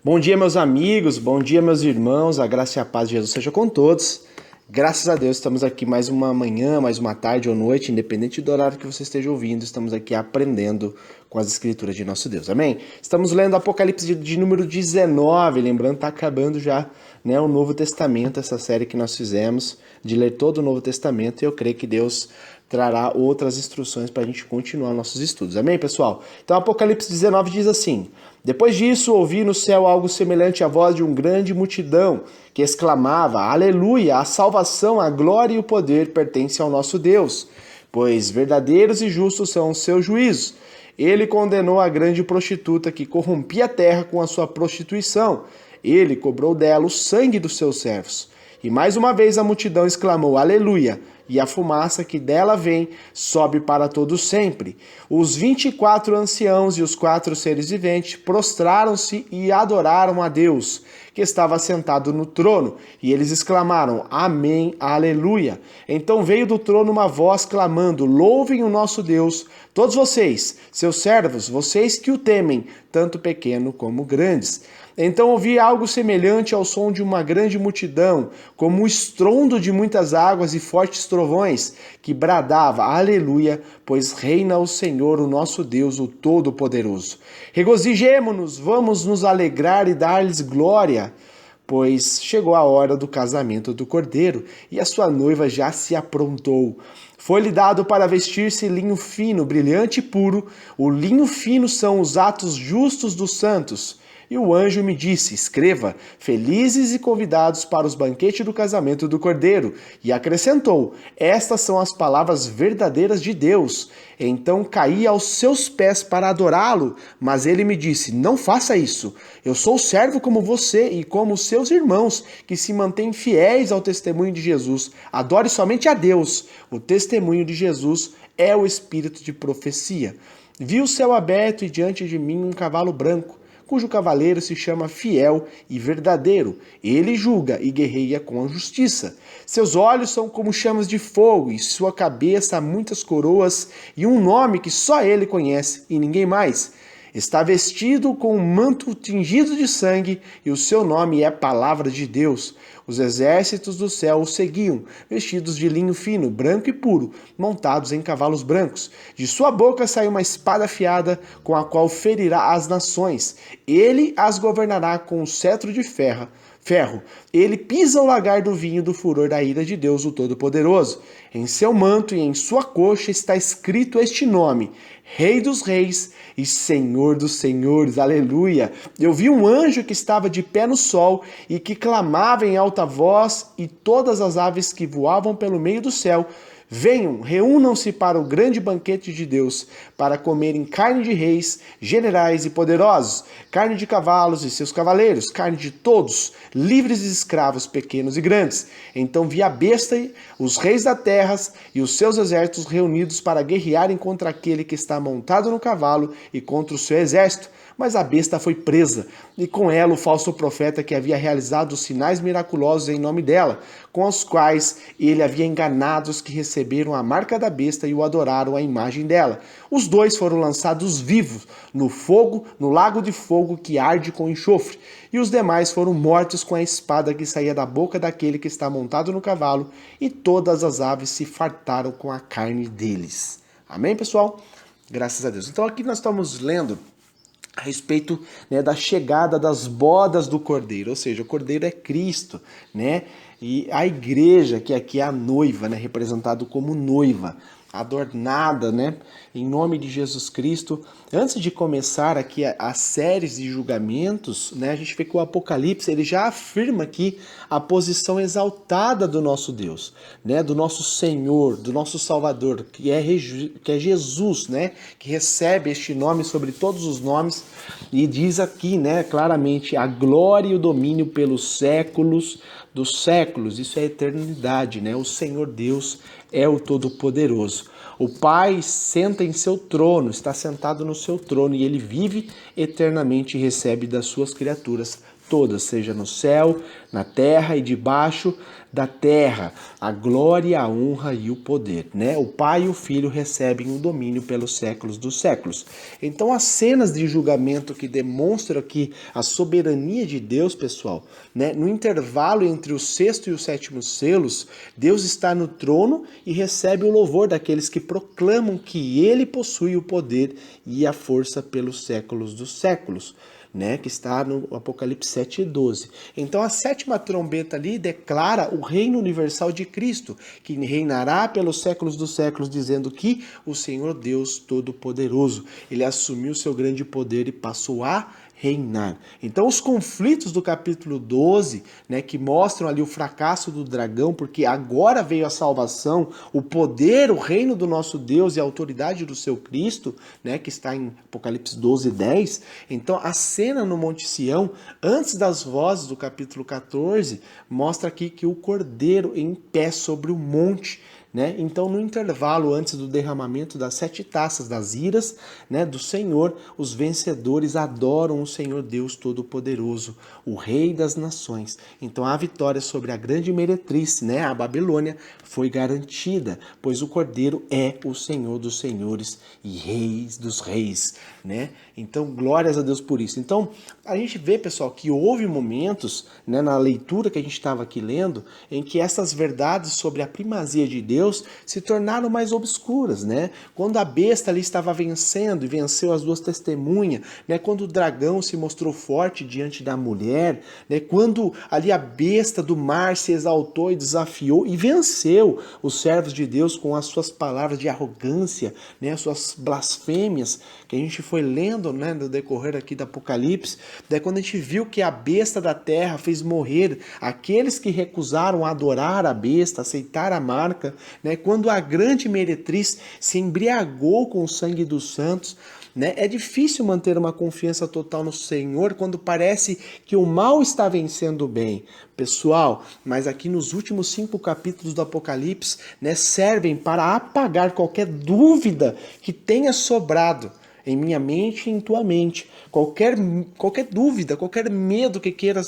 Bom dia, meus amigos, bom dia, meus irmãos, a graça e a paz de Jesus seja com todos. Graças a Deus, estamos aqui mais uma manhã, mais uma tarde ou noite, independente do horário que você esteja ouvindo, estamos aqui aprendendo com as escrituras de nosso Deus, amém? Estamos lendo Apocalipse de número 19, lembrando, está acabando já, né, o Novo Testamento, essa série que nós fizemos, de ler todo o Novo Testamento, e eu creio que Deus trará outras instruções para a gente continuar nossos estudos, amém, pessoal? Então, Apocalipse 19 diz assim: depois disso, ouvi no céu algo semelhante à voz de uma grande multidão, que exclamava: Aleluia! A salvação, a glória e o poder pertencem ao nosso Deus, pois verdadeiros e justos são os seus juízos. Ele condenou a grande prostituta que corrompia a terra com a sua prostituição. Ele cobrou dela o sangue dos seus servos. E mais uma vez a multidão exclamou: Aleluia! E a fumaça que dela vem sobe para todo sempre. Os 24 anciãos e os 4 seres viventes prostraram-se e adoraram a Deus, que estava sentado no trono, e eles exclamaram: Amém, Aleluia. Então veio do trono uma voz clamando: Louvem o nosso Deus, todos vocês, seus servos, vocês que o temem, tanto pequeno como grandes. Então ouvi algo semelhante ao som de uma grande multidão, como o estrondo de muitas águas e fortes trovões, que bradava: Aleluia, pois reina o Senhor, o nosso Deus, o Todo-Poderoso. Regozijemo-nos, vamos nos alegrar e dar-lhes glória, pois chegou a hora do casamento do Cordeiro, e a sua noiva já se aprontou. Foi-lhe dado para vestir-se linho fino, brilhante e puro. O linho fino são os atos justos dos santos. E o anjo me disse: escreva, felizes e convidados para os banquetes do casamento do Cordeiro. E acrescentou: estas são as palavras verdadeiras de Deus. Então caí aos seus pés para adorá-lo, mas ele me disse: não faça isso. Eu sou servo como você e como os seus irmãos, que se mantêm fiéis ao testemunho de Jesus. Adore somente a Deus. O testemunho de Jesus é o espírito de profecia. Vi o céu aberto e diante de mim um cavalo branco, cujo cavaleiro se chama Fiel e Verdadeiro. Ele julga e guerreia com a justiça. Seus olhos são como chamas de fogo, e sua cabeça há muitas coroas e um nome que só ele conhece e ninguém mais. Está vestido com um manto tingido de sangue, e o seu nome é Palavra de Deus. Os exércitos do céu o seguiam, vestidos de linho fino, branco e puro, montados em cavalos brancos. De sua boca sai uma espada afiada, com a qual ferirá as nações. Ele as governará com um cetro de ferro. Ele pisa o lagar do vinho do furor da ira de Deus, o Todo-Poderoso. Em seu manto e em sua coxa está escrito este nome: Rei dos Reis e Senhor dos Senhores. Aleluia! Eu vi um anjo que estava de pé no sol e que clamava em alta voz, e todas as aves que voavam pelo meio do céu: venham, reúnam-se para o grande banquete de Deus, para comerem carne de reis, generais e poderosos, carne de cavalos e seus cavaleiros, carne de todos, livres e escravos, pequenos e grandes. Então vi a besta, os reis da terra e os seus exércitos reunidos para guerrearem contra aquele que está montado no cavalo e contra o seu exército. Mas a besta foi presa, e com ela o falso profeta que havia realizado os sinais miraculosos em nome dela, com os quais ele havia enganado os que receberam a marca da besta e o adoraram à imagem dela. Os dois foram lançados vivos no fogo, no lago de fogo que arde com enxofre, e os demais foram mortos com a espada que saía da boca daquele que está montado no cavalo, e todas as aves se fartaram com a carne deles. Amém, pessoal? Graças a Deus. Então aqui nós estamos lendo a respeito, né, da chegada das bodas do Cordeiro, ou seja, o Cordeiro é Cristo, né? E a igreja, que aqui é a noiva, né, representado como noiva, adornada, né, em nome de Jesus Cristo. Antes de começar aqui as séries de julgamentos, né, a gente vê que o Apocalipse ele já afirma aqui a posição exaltada do nosso Deus, né, do nosso Senhor, do nosso Salvador, que é Jesus, né, que recebe este nome sobre todos os nomes, e diz aqui, né, claramente: a glória e o domínio pelos séculos dos séculos. Isso é a eternidade, né? O Senhor Deus é o Todo-Poderoso. O Pai senta em seu trono, está sentado no seu trono, e ele vive eternamente e recebe das suas criaturas todas, seja no céu, na terra e debaixo da terra, a glória, a honra e o poder, né? O Pai e o Filho recebem o domínio pelos séculos dos séculos. Então as cenas de julgamento que demonstram aqui a soberania de Deus, pessoal, né? No intervalo entre o sexto e o sétimo selos, Deus está no trono e recebe o louvor daqueles que proclamam que ele possui o poder e a força pelos séculos dos séculos, né, que está no Apocalipse 7:12. Então a sétima trombeta ali declara o reino universal de Cristo, que reinará pelos séculos dos séculos, dizendo que o Senhor Deus Todo-Poderoso, ele assumiu seu grande poder e passou a reinar. Então os conflitos do capítulo 12, né, que mostram ali o fracasso do dragão, porque agora veio a salvação, o poder, o reino do nosso Deus e a autoridade do seu Cristo, né, que está em Apocalipse 12:10. Então a cena no Monte Sião, antes das vozes do capítulo 14, mostra aqui que o Cordeiro em pé sobre o monte, né? Então, no intervalo antes do derramamento das 7 taças das iras, né, do Senhor, os vencedores adoram o Senhor Deus Todo-Poderoso, o Rei das Nações. Então, a vitória sobre a grande meretriz, né, a Babilônia, foi garantida, pois o Cordeiro é o Senhor dos senhores e Reis dos reis, né? Então, glórias a Deus por isso. Então, a gente vê, pessoal, que houve momentos, né, na leitura que a gente estava aqui lendo, em que essas verdades sobre a primazia de Deus se tornaram mais obscuras, né? Quando a besta ali estava vencendo e venceu as duas testemunhas, né? Quando o dragão se mostrou forte diante da mulher, né? Quando ali a besta do mar se exaltou e desafiou e venceu os servos de Deus com as suas palavras de arrogância, né? As suas blasfêmias, que a gente foi lendo, né, no decorrer aqui do Apocalipse, daí quando a gente viu que a besta da terra fez morrer aqueles que recusaram adorar a besta, aceitar a marca, né, quando a grande meretriz se embriagou com o sangue dos santos, né, é difícil manter uma confiança total no Senhor quando parece que o mal está vencendo o bem. Pessoal, mas aqui nos últimos 5 capítulos do Apocalipse, né, servem para apagar qualquer dúvida que tenha sobrado em minha mente e em tua mente. Qualquer dúvida, qualquer medo que queira,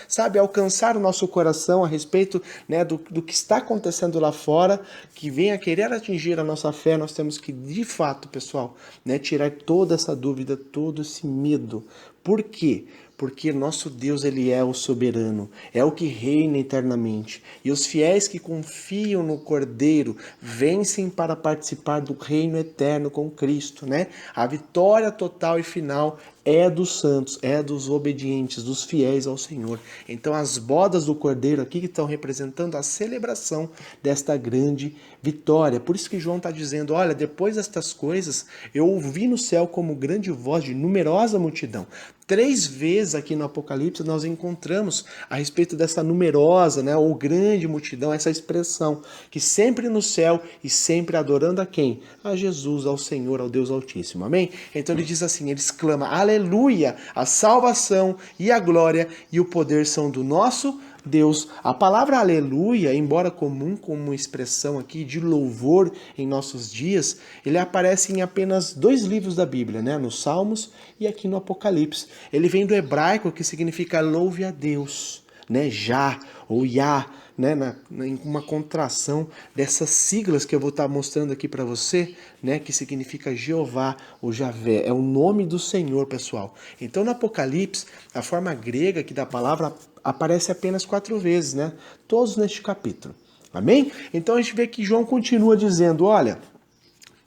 sabe, alcançar o nosso coração a respeito, né, do que está acontecendo lá fora, que venha querer atingir a nossa fé, nós temos que, de fato, pessoal, né, tirar toda essa dúvida, todo esse medo. Por quê? Porque nosso Deus, ele é o soberano, é o que reina eternamente. E os fiéis que confiam no Cordeiro vencem para participar do reino eterno com Cristo, né? A vitória total e final é dos santos, é dos obedientes, dos fiéis ao Senhor. Então as bodas do Cordeiro aqui que estão representando a celebração desta grande vitória. Por isso que João está dizendo, olha, depois destas coisas, eu ouvi no céu como grande voz de numerosa multidão. 3 vezes aqui no Apocalipse nós encontramos a respeito dessa numerosa, né, ou grande multidão, essa expressão, que sempre no céu e sempre adorando a quem? A Jesus, ao Senhor, ao Deus Altíssimo. Amém? Então ele diz assim, ele exclama, aleluia, a salvação e a glória e o poder são do nosso Deus. A palavra aleluia, embora comum como expressão aqui de louvor em nossos dias, ele aparece em apenas 2 livros da Bíblia, né? Nos Salmos e aqui no Apocalipse. Ele vem do hebraico que significa louve a Deus, né? Já ou Yah, né? Em uma contração dessas siglas que eu vou estar mostrando aqui para você, né? Que significa Jeová ou Javé. É o nome do Senhor, pessoal. Então no Apocalipse, a forma grega aqui da palavra aparece apenas 4 vezes, né? Todos neste capítulo. Amém? Então a gente vê que João continua dizendo, olha,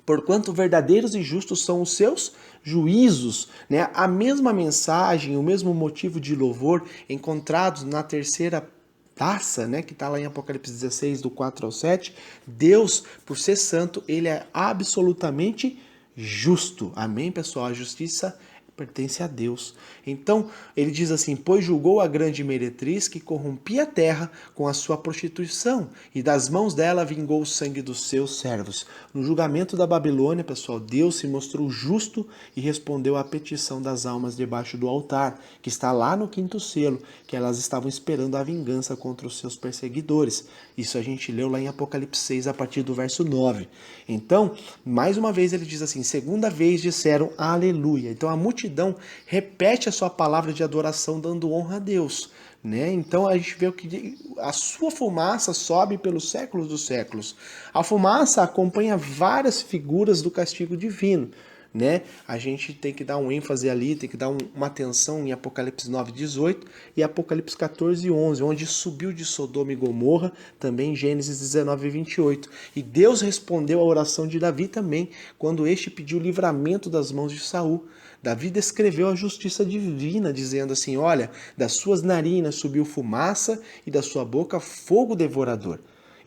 porquanto verdadeiros e justos são os seus juízos, né? A mesma mensagem, o mesmo motivo de louvor encontrados na terceira taça, né, que está lá em Apocalipse 16, do 4 ao 7, Deus, por ser santo, ele é absolutamente justo. Amém, pessoal? A justiça pertence a Deus. Então, ele diz assim, pois julgou a grande meretriz que corrompia a terra com a sua prostituição, e das mãos dela vingou o sangue dos seus servos. No julgamento da Babilônia, pessoal, Deus se mostrou justo e respondeu à petição das almas debaixo do altar, que está lá no 5º selo, que elas estavam esperando a vingança contra os seus perseguidores. Isso a gente leu lá em Apocalipse 6, a partir do verso 9. Então, mais uma vez ele diz assim, segunda vez disseram aleluia. Então a multidão multidão repete a sua palavra de adoração, dando honra a Deus. Né? Então a gente vê que a sua fumaça sobe pelos séculos dos séculos. A fumaça acompanha várias figuras do castigo divino. Né? A gente tem que dar um ênfase ali, tem que dar uma atenção em Apocalipse 9:18 e Apocalipse 14:11, onde subiu de Sodoma e Gomorra, também em Gênesis 19:28. E Deus respondeu à oração de Davi também, quando este pediu livramento das mãos de Saul. Davi descreveu a justiça divina, dizendo assim, olha, das suas narinas subiu fumaça e da sua boca fogo devorador.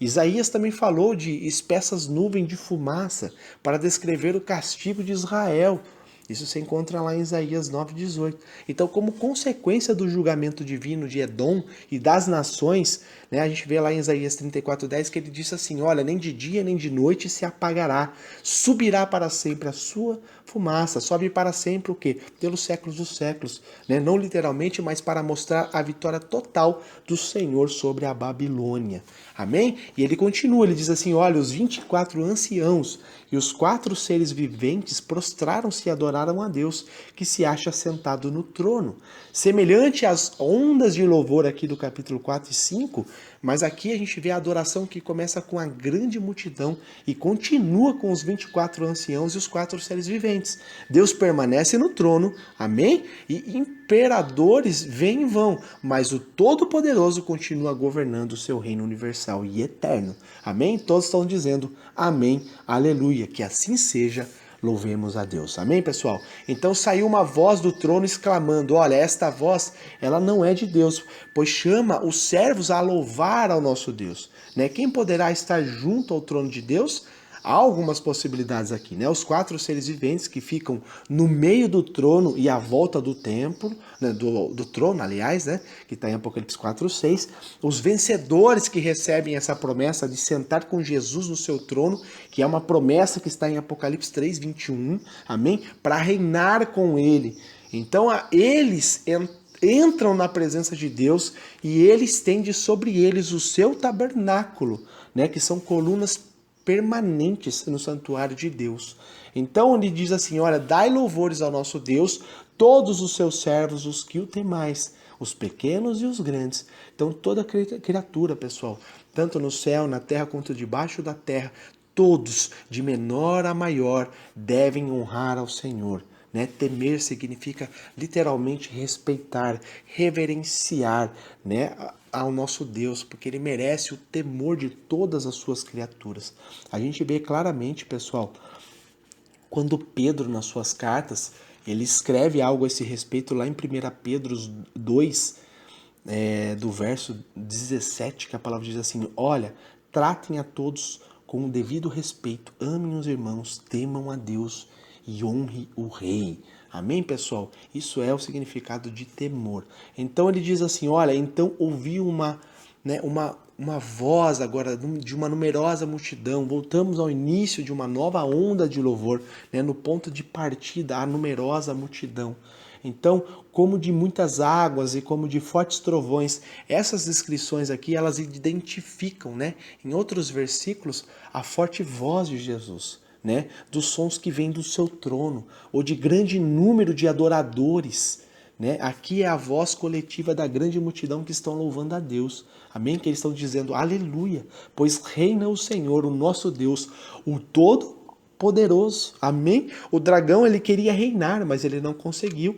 Isaías também falou de espessas nuvens de fumaça para descrever o castigo de Israel. Isso se encontra lá em Isaías 9:18. Então, como consequência do julgamento divino de Edom e das nações, né, a gente vê lá em Isaías 34:10 que ele disse assim, olha, nem de dia nem de noite se apagará, subirá para sempre a sua fumaça, sobe para sempre o quê? Pelos séculos dos séculos. Né? Não literalmente, mas para mostrar a vitória total do Senhor sobre a Babilônia. Amém? E ele continua, ele diz assim, olha, os 24 anciãos e os 4 seres viventes prostraram-se e adoraram a Deus, que se acha sentado no trono. Semelhante às ondas de louvor aqui do capítulo 4 e 5, mas aqui a gente vê a adoração que começa com a grande multidão e continua com os 24 anciãos e os 4 seres viventes. Deus permanece no trono, amém? E imperadores vêm e vão, mas o Todo-Poderoso continua governando o seu reino universal e eterno. Amém? Todos estão dizendo amém, aleluia, que assim seja. Louvemos a Deus. Amém, pessoal? Então saiu uma voz do trono exclamando, olha, esta voz, ela não é de Deus, pois chama os servos a louvar ao nosso Deus. Né? Quem poderá estar junto ao trono de Deus? Há algumas possibilidades aqui, né? Os 4 seres viventes que ficam no meio do trono e à volta do templo, né? do trono, aliás, né? Que está em Apocalipse 4:6. Os vencedores que recebem essa promessa de sentar com Jesus no seu trono, que é uma promessa que está em Apocalipse 3:21, amém? Para reinar com ele. Então, eles entram na presença de Deus e ele estende sobre eles o seu tabernáculo, né? Que são colunas permanentes no santuário de Deus. Então ele diz assim, olha, dai louvores ao nosso Deus, todos os seus servos, os que o temais, os pequenos e os grandes. Então toda criatura, pessoal, tanto no céu, na terra, quanto debaixo da terra, todos, de menor a maior, devem honrar ao Senhor. Né? Temer significa literalmente respeitar, reverenciar, né? Ao nosso Deus, porque ele merece o temor de todas as suas criaturas. A gente vê claramente, pessoal, quando Pedro, nas suas cartas, ele escreve algo a esse respeito lá em 1 Pedro 2, do verso 17, que a palavra diz assim, olha, tratem a todos com o devido respeito, amem os irmãos, temam a Deus e honre o rei. Amém, pessoal? Isso é o significado de temor. Então ele diz assim, olha, então ouvi uma voz agora de uma numerosa multidão. Voltamos ao início de uma nova onda de louvor, né? No ponto de partida, a numerosa multidão. Então, como de muitas águas e como de fortes trovões, essas descrições aqui, elas identificam, né? Em outros versículos, a forte voz de Jesus. Né, dos sons que vêm do seu trono, ou de grande número de adoradores. Né? Aqui é a voz coletiva da grande multidão que estão louvando a Deus. Amém? Que eles estão dizendo, aleluia, pois reina o Senhor, o nosso Deus, o Todo-Poderoso. Amém? O dragão, ele queria reinar, mas ele não conseguiu.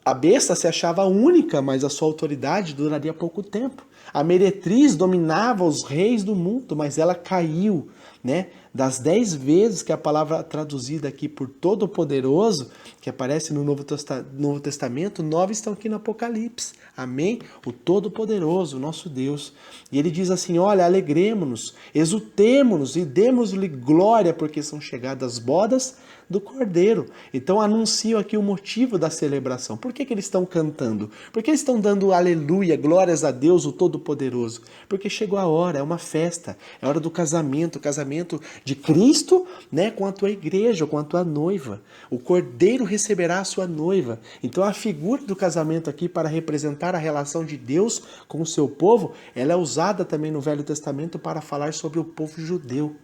A besta se achava única, mas a sua autoridade duraria pouco tempo. A meretriz dominava os reis do mundo, mas ela caiu, né? Das 10 vezes que a palavra traduzida aqui por Todo-Poderoso, que aparece no Novo Testamento, 9 estão aqui no Apocalipse. Amém? O Todo-Poderoso, o nosso Deus. E ele diz assim, olha, alegremo-nos, exultemo-nos e demos-lhe glória, porque são chegadas as bodas do Cordeiro. Então anuncio aqui o motivo da celebração. Por que eles estão cantando? Por que eles estão dando aleluia, glórias a Deus, o Todo-Poderoso? Porque chegou a hora, é uma festa, é a hora do casamento, o casamento de Cristo, né, com a tua igreja, com a tua noiva. O Cordeiro receberá a sua noiva. Então a figura do casamento aqui para representar a relação de Deus com o seu povo, ela é usada também no Velho Testamento para falar sobre o povo judeu.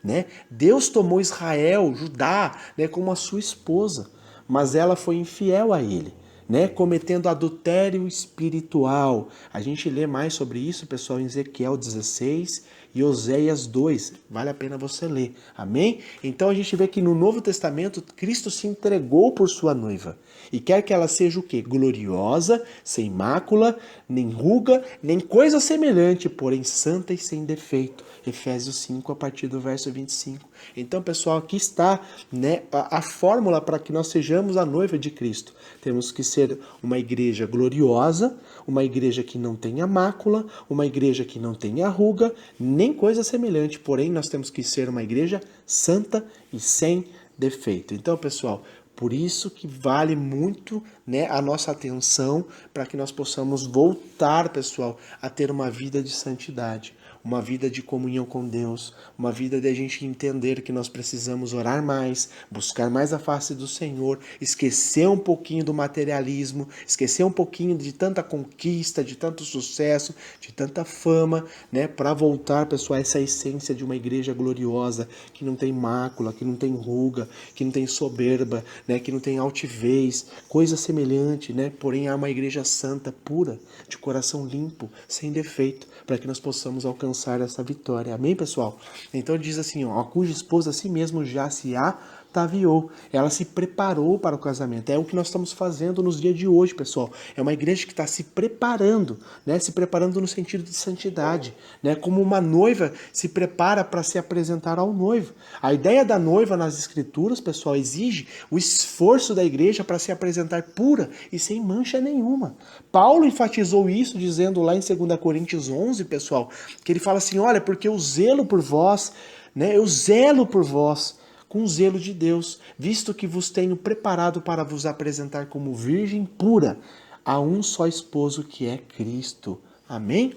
Né? Deus tomou Israel, Judá, né, como a sua esposa. mas ela foi infiel a ele, né, cometendo adultério espiritual. A gente lê mais sobre isso, pessoal, em Ezequiel 16 e Oséias 2. Vale a pena você ler. Amém? Então a gente vê que no Novo Testamento, Cristo se entregou por sua noiva. E quer que ela seja o quê? Gloriosa, sem mácula, nem ruga, nem coisa semelhante, porém santa e sem defeito. Efésios 5, a partir do verso 25. Então, pessoal, aqui está, né, a fórmula para que nós sejamos a noiva de Cristo. Temos que ser uma igreja gloriosa, uma igreja que não tenha mácula, uma igreja que não tenha ruga, nem coisa semelhante. Porém, nós temos que ser uma igreja santa e sem defeito. Então, pessoal, por isso que vale muito, né, a nossa atenção para que nós possamos voltar, pessoal, a ter uma vida de santidade, uma vida de comunhão com Deus, uma vida de a gente entender que nós precisamos orar mais, buscar mais a face do Senhor, esquecer um pouquinho do materialismo, esquecer um pouquinho de tanta conquista, de tanto sucesso, de tanta fama, né, para voltar, pessoal, a essa essência de uma igreja gloriosa, que não tem mácula, que não tem ruga, que não tem soberba, né, que não tem altivez, coisa semelhante, né, porém é uma igreja santa, pura, de coração limpo, sem defeito, para que nós possamos alcançar essa vitória. Amém, pessoal? Então diz assim, ó, cuja esposa a si mesmo já se ataviou. Ela se preparou para o casamento. É o que nós estamos fazendo nos dias de hoje, pessoal. É uma igreja que está se preparando, né? Se preparando no sentido de santidade, né? Como uma noiva se prepara para se apresentar ao noivo. A ideia da noiva nas escrituras, pessoal, exige o esforço da igreja para se apresentar pura e sem mancha nenhuma. Paulo enfatizou isso dizendo lá em 2 Coríntios 11, pessoal, que ele fala assim, olha, porque eu zelo por vós, né? Eu zelo por vós com o zelo de Deus, visto que vos tenho preparado para vos apresentar como virgem pura a um só esposo que é Cristo. Amém?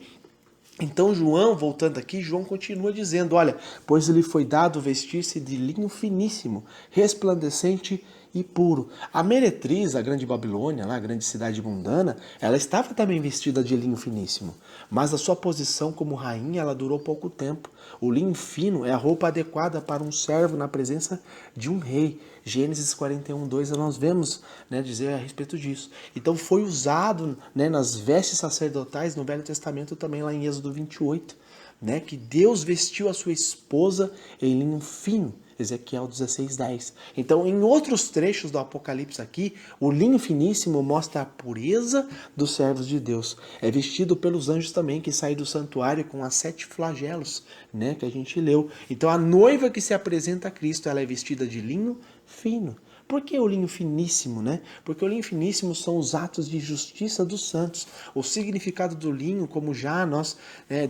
Então João, voltando aqui, João continua dizendo, olha, pois lhe foi dado vestir-se de linho finíssimo, resplandecente e puro. A meretriz, a grande Babilônia, lá, a grande cidade mundana, ela estava também vestida de linho finíssimo, mas a sua posição como rainha, ela durou pouco tempo. O linho fino é a roupa adequada para um servo na presença de um rei. Gênesis 41:2, nós vemos, né, dizer a respeito disso. Então foi usado, né, nas vestes sacerdotais no Velho Testamento também lá em Êxodo 28, né, que Deus vestiu a sua esposa em linho fino. Ezequiel 16:10. Então, em outros trechos do Apocalipse aqui, o linho finíssimo mostra a pureza dos servos de Deus. É vestido pelos anjos também, que saem do santuário com as 7 flagelos, né, que a gente leu. Então, a noiva que se apresenta a Cristo, ela é vestida de linho fino. Por que o linho finíssimo, né? Porque o linho finíssimo são os atos de justiça dos santos. O significado do linho, como já nós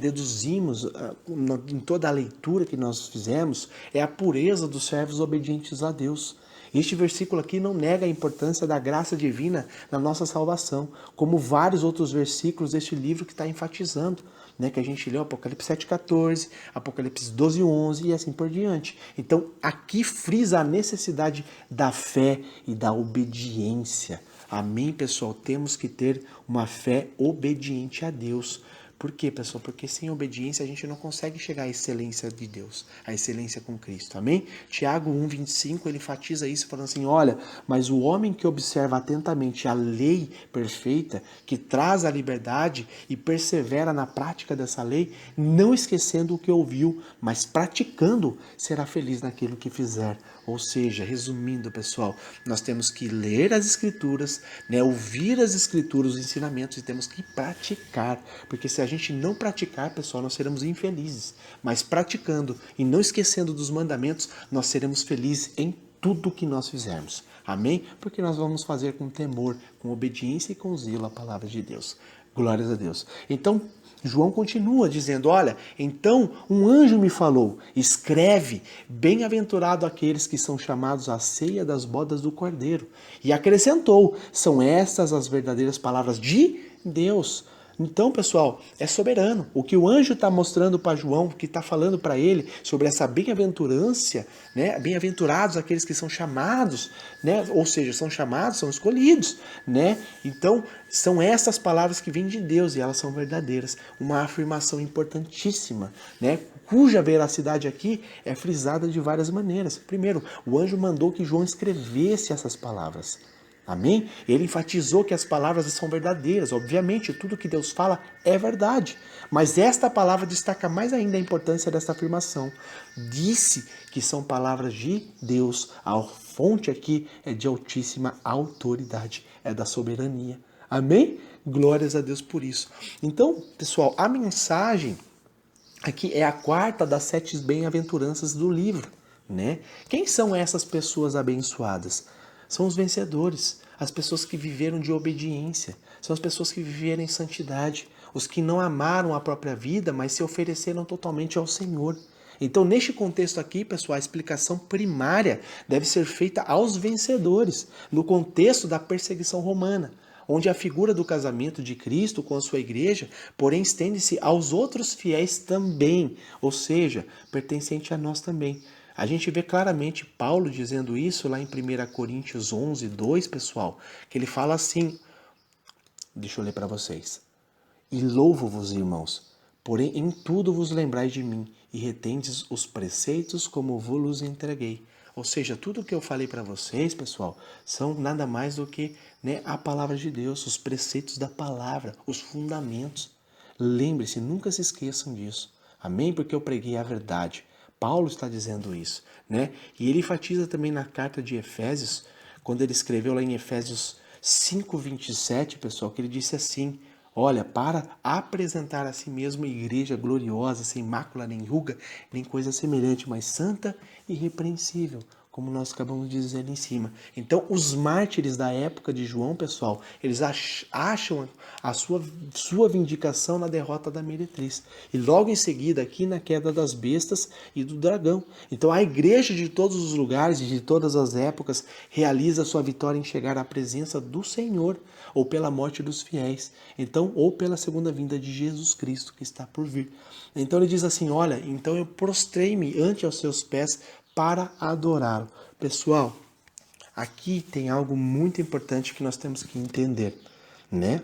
deduzimos em toda a leitura que nós fizemos, é a pureza dos servos obedientes a Deus. Este versículo aqui não nega a importância da graça divina na nossa salvação, como vários outros versículos deste livro que está enfatizando, né, que a gente leu Apocalipse 7:14, Apocalipse 12:11 e assim por diante. Então, aqui frisa a necessidade da fé e da obediência. Amém, pessoal? Temos que ter uma fé obediente a Deus. Por quê, pessoal? Porque sem obediência a gente não consegue chegar à excelência de Deus, à excelência com Cristo, amém? Tiago 1:25, ele enfatiza isso falando assim, olha, mas o homem que observa atentamente a lei perfeita, que traz a liberdade e persevera na prática dessa lei, não esquecendo o que ouviu, mas praticando, será feliz naquilo que fizer. Ou seja, resumindo, pessoal, nós temos que ler as escrituras, né, ouvir as escrituras, os ensinamentos, e temos que praticar, porque se a gente não praticar, pessoal, nós seremos infelizes, mas praticando e não esquecendo dos mandamentos, nós seremos felizes em tudo que nós fizermos. Amém? Porque nós vamos fazer com temor, com obediência e com zelo a palavra de Deus. Glórias a Deus. Então, João continua dizendo, olha, então um anjo me falou, escreve, bem-aventurado aqueles que são chamados à ceia das bodas do Cordeiro. E acrescentou, são estas as verdadeiras palavras de Deus. Então, pessoal, é soberano. O que o anjo está mostrando para João, que está falando para ele sobre essa bem-aventurança, né? Bem-aventurados aqueles que são chamados, né? Ou seja, são chamados, são escolhidos, né? Então, são essas palavras que vêm de Deus e elas são verdadeiras. Uma afirmação importantíssima, né? Cuja veracidade aqui é frisada de várias maneiras. Primeiro, o anjo mandou que João escrevesse essas palavras. Amém? Ele enfatizou que as palavras são verdadeiras. Obviamente, tudo que Deus fala é verdade. Mas esta palavra destaca mais ainda a importância desta afirmação. Disse que são palavras de Deus. A fonte aqui é de altíssima autoridade, é da soberania. Amém? Glórias a Deus por isso. Então, pessoal, a mensagem aqui é a quarta das 7 bem-aventuranças do livro, né? Quem são essas pessoas abençoadas? São os vencedores, as pessoas que viveram de obediência, são as pessoas que viveram em santidade, os que não amaram a própria vida, mas se ofereceram totalmente ao Senhor. Então, neste contexto aqui, pessoal, a explicação primária deve ser feita aos vencedores, no contexto da perseguição romana, onde a figura do casamento de Cristo com a sua igreja, porém, estende-se aos outros fiéis também, ou seja, pertencente a nós também. A gente vê claramente Paulo dizendo isso lá em 1 Coríntios 11, 2, pessoal, que ele fala assim, deixa eu ler para vocês. E louvo-vos, irmãos, porém em tudo vos lembrais de mim, e retendes os preceitos como vos entreguei. Ou seja, tudo que eu falei para vocês, pessoal, são nada mais do que, né, a palavra de Deus, os preceitos da palavra, os fundamentos. Lembre-se, nunca se esqueçam disso. Amém? Porque eu preguei a verdade. Paulo está dizendo isso, né? E ele enfatiza também na carta de Efésios, quando ele escreveu lá em Efésios 5:27, pessoal, que ele disse assim: olha, para apresentar a si mesmo igreja gloriosa, sem mácula nem ruga, nem coisa semelhante, mas santa e irrepreensível, como nós acabamos de dizer ali em cima. Então, os mártires da época de João, pessoal, eles acham a sua vindicação na derrota da meretriz. E logo em seguida, aqui na queda das bestas e do dragão. Então, a igreja de todos os lugares e de todas as épocas realiza sua vitória em chegar à presença do Senhor, ou pela morte dos fiéis, então, ou pela segunda vinda de Jesus Cristo, que está por vir. Então, ele diz assim, olha, então eu prostrei-me ante aos seus pés para adorá-lo. Pessoal, aqui tem algo muito importante que nós temos que entender, né?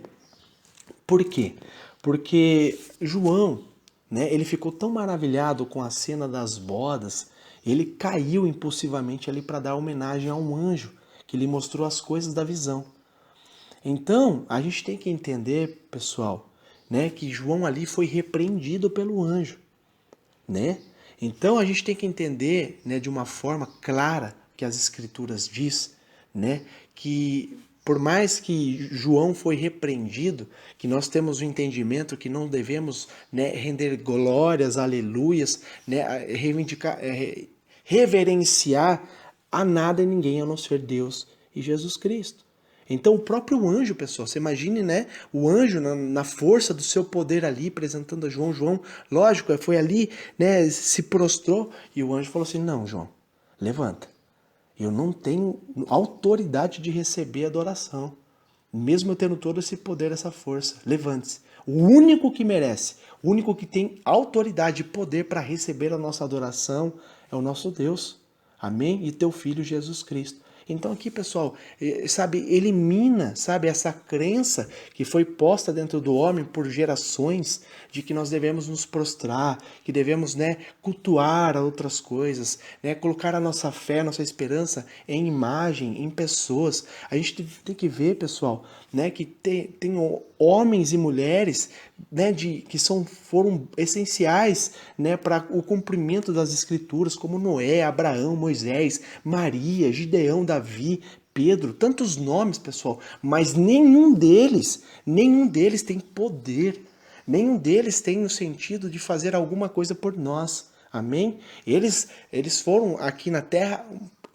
Por quê? Porque João, né, ele ficou tão maravilhado com a cena das bodas, ele caiu impulsivamente ali para dar homenagem a um anjo que lhe mostrou as coisas da visão. Então, a gente tem que entender, pessoal, né, que João ali foi repreendido pelo anjo, né? Então a gente tem que entender, né, de uma forma clara que as escrituras diz, né, que por mais que João foi repreendido, que nós temos o entendimento que não devemos, né, render glórias, aleluias, né, reverenciar a nada e ninguém a não ser Deus e Jesus Cristo. Então o próprio anjo, pessoal, você imagine, né, o anjo na força do seu poder ali, apresentando a João. João, lógico, foi ali, né, se prostrou e o anjo falou assim, não, João, levanta. Eu não tenho autoridade de receber adoração, mesmo eu tendo todo esse poder, essa força. Levante-se. O único que merece, o único que tem autoridade e poder para receber a nossa adoração é o nosso Deus. Amém? E teu Filho Jesus Cristo. Então aqui, pessoal, sabe, elimina, sabe, essa crença que foi posta dentro do homem por gerações de que nós devemos nos prostrar, que devemos, né, cultuar outras coisas, né, colocar a nossa fé, a nossa esperança em imagem, em pessoas. A gente tem que ver, pessoal, né, que tem homens e mulheres, né, que foram essenciais, né, para o cumprimento das escrituras, como Noé, Abraão, Moisés, Maria, Gideão, Davi, Pedro, tantos nomes, pessoal, mas nenhum deles tem poder, nenhum deles tem no sentido de fazer alguma coisa por nós, amém? Eles foram aqui na terra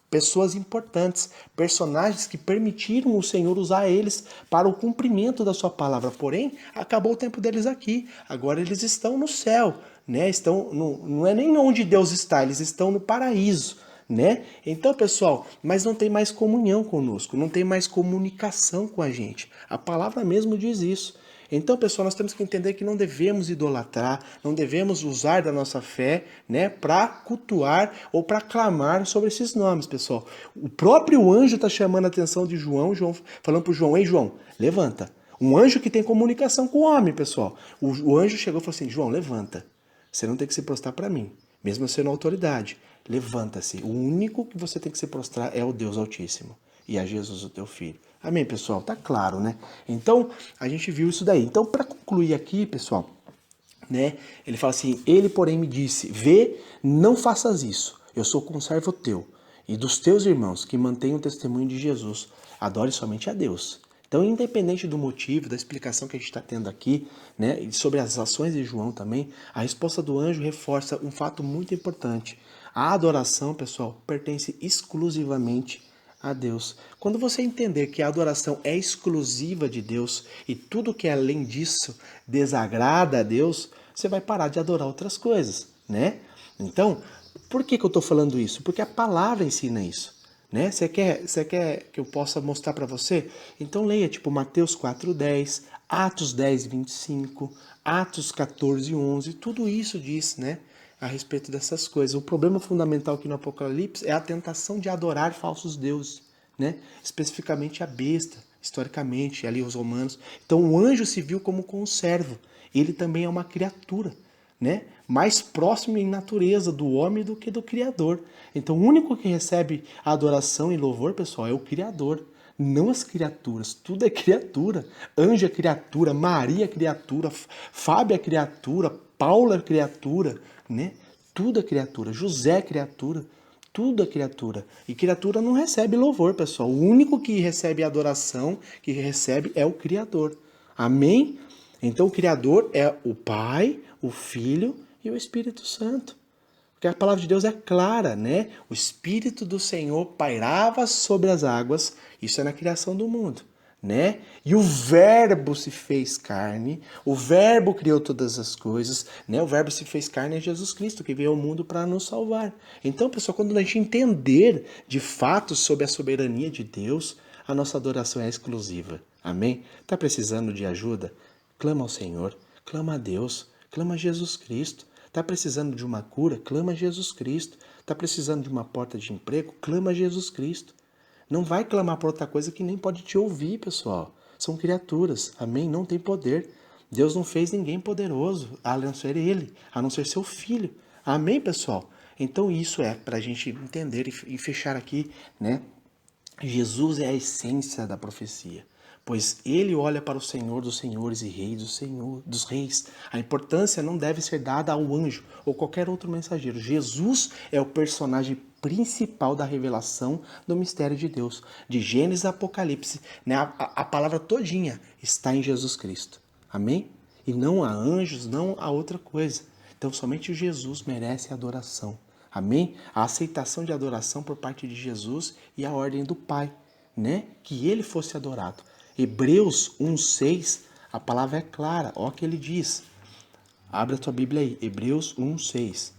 pessoas importantes, personagens que permitiram o Senhor usar eles para o cumprimento da sua palavra. Porém, acabou o tempo deles aqui. Agora eles estão no céu, né? Não é nem onde Deus está, eles estão no paraíso, né? Então, pessoal, mas não tem mais comunhão conosco, não tem mais comunicação com a gente. A palavra mesmo diz isso. Então, pessoal, nós temos que entender que não devemos idolatrar, não devemos usar da nossa fé, né, para cultuar ou para clamar sobre esses nomes, pessoal. O próprio anjo está chamando a atenção de João, falando para o João: ei, João, levanta. Um anjo que tem comunicação com o homem, pessoal. O anjo chegou e falou assim: João, levanta. Você não tem que se prostrar para mim, mesmo eu sendo autoridade. Levanta-se. O único que você tem que se prostrar é o Deus Altíssimo e a Jesus, o teu filho. Amém, pessoal? Tá claro, né? Então, a gente viu isso daí. Então, para concluir aqui, pessoal, né? Ele fala assim: ele, porém, me disse: vê, não faças isso. Eu sou conservo teu e dos teus irmãos que mantêm o testemunho de Jesus. Adore somente a Deus. Então, independente do motivo, da explicação que a gente está tendo aqui, né, e sobre as ações de João também, a resposta do anjo reforça um fato muito importante. A adoração, pessoal, pertence exclusivamente a Deus. Quando você entender que a adoração é exclusiva de Deus e tudo que é além disso desagrada a Deus, você vai parar de adorar outras coisas, né? Então, por que eu estou falando isso? Porque a palavra ensina isso. Né? Você quer que eu possa mostrar para você? Então leia tipo Mateus 4:10, Atos 10:25, Atos 14:11, tudo isso diz, né, a respeito dessas coisas. O problema fundamental aqui no Apocalipse é a tentação de adorar falsos deuses, né? Especificamente a besta, historicamente, ali os romanos. Então o anjo se viu como conservo. Ele também é uma criatura, né? Mais próximo em natureza do homem do que do Criador. Então, o único que recebe a adoração e louvor, pessoal, é o Criador, não as criaturas. Tudo é criatura. Anjo é criatura, Maria é criatura, Fábio é criatura, Paulo é criatura, né? Tudo é criatura. José é criatura. Tudo é criatura. E criatura não recebe louvor, pessoal. O único que recebe adoração, que recebe, é o Criador. Amém? Então, o Criador é o Pai, o Filho e o Espírito Santo. Porque a palavra de Deus é clara, né? O Espírito do Senhor pairava sobre as águas, isso é na criação do mundo, né? E o Verbo se fez carne, o Verbo criou todas as coisas, né? O Verbo se fez carne é Jesus Cristo, que veio ao mundo para nos salvar. Então, pessoal, quando a gente entender de fato sobre a soberania de Deus, a nossa adoração é exclusiva. Amém? Tá precisando de ajuda? Clama ao Senhor, clama a Deus, clama a Jesus Cristo. Está precisando de uma cura? Clama a Jesus Cristo. Está precisando de uma porta de emprego? Clama a Jesus Cristo. Não vai clamar por outra coisa que nem pode te ouvir, pessoal. São criaturas, amém? Não tem poder. Deus não fez ninguém poderoso, a não ser Ele, a não ser seu Filho. Amém, pessoal? Então isso é para a gente entender e fechar aqui, né? Jesus é a essência da profecia, pois ele olha para o Senhor dos senhores e Rei dos reis. A importância não deve ser dada ao anjo ou qualquer outro mensageiro. Jesus é o personagem principal da revelação do mistério de Deus. De Gênesis a Apocalipse, né? A palavra todinha está em Jesus Cristo. Amém? E não há anjos, não há outra coisa. Então somente Jesus merece adoração. Amém? A aceitação de adoração por parte de Jesus e a ordem do Pai, né? Que ele fosse adorado. Hebreus 1:6, a palavra é clara. Olha o que ele diz. Abre a tua Bíblia aí, Hebreus 1:6.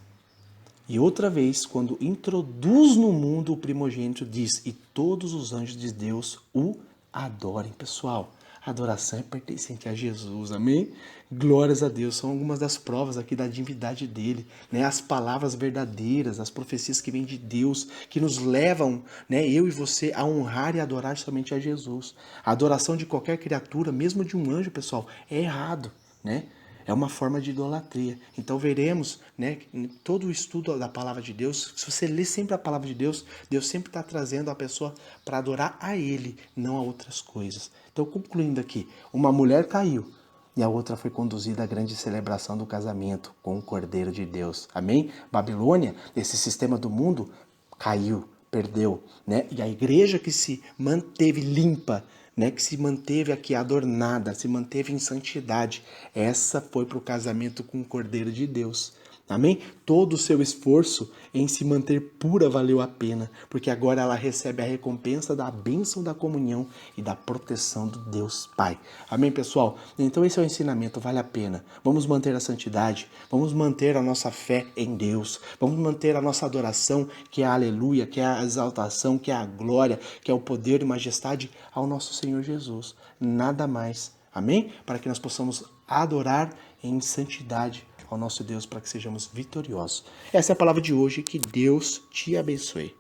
E outra vez, quando introduz no mundo o primogênito, diz: e todos os anjos de Deus o adorem. Pessoal, a adoração é pertencente a Jesus, amém? Glórias a Deus, são algumas das provas aqui da divindade dele, né? As palavras verdadeiras, as profecias que vêm de Deus, que nos levam, né, eu e você, a honrar e adorar somente a Jesus. A adoração de qualquer criatura, mesmo de um anjo, pessoal, é errado, né? É uma forma de idolatria. Então veremos, né, todo o estudo da palavra de Deus, se você lê sempre a palavra de Deus, Deus sempre está trazendo a pessoa para adorar a Ele, não a outras coisas. Então, concluindo aqui, uma mulher caiu e a outra foi conduzida à grande celebração do casamento com o Cordeiro de Deus. Amém? Babilônia, esse sistema do mundo, caiu, perdeu, né? E a igreja que se manteve limpa, né, que se manteve aqui adornada, se manteve em santidade, essa foi para o casamento com o Cordeiro de Deus. Amém? Todo o seu esforço em se manter pura valeu a pena, porque agora ela recebe a recompensa da bênção da comunhão e da proteção do Deus Pai. Amém, pessoal? Então esse é o ensinamento, vale a pena. Vamos manter a santidade, vamos manter a nossa fé em Deus, vamos manter a nossa adoração, que é a aleluia, que é a exaltação, que é a glória, que é o poder e majestade ao nosso Senhor Jesus. Nada mais. Amém? Para que nós possamos adorar em santidade ao nosso Deus, para que sejamos vitoriosos. Essa é a palavra de hoje, que Deus te abençoe.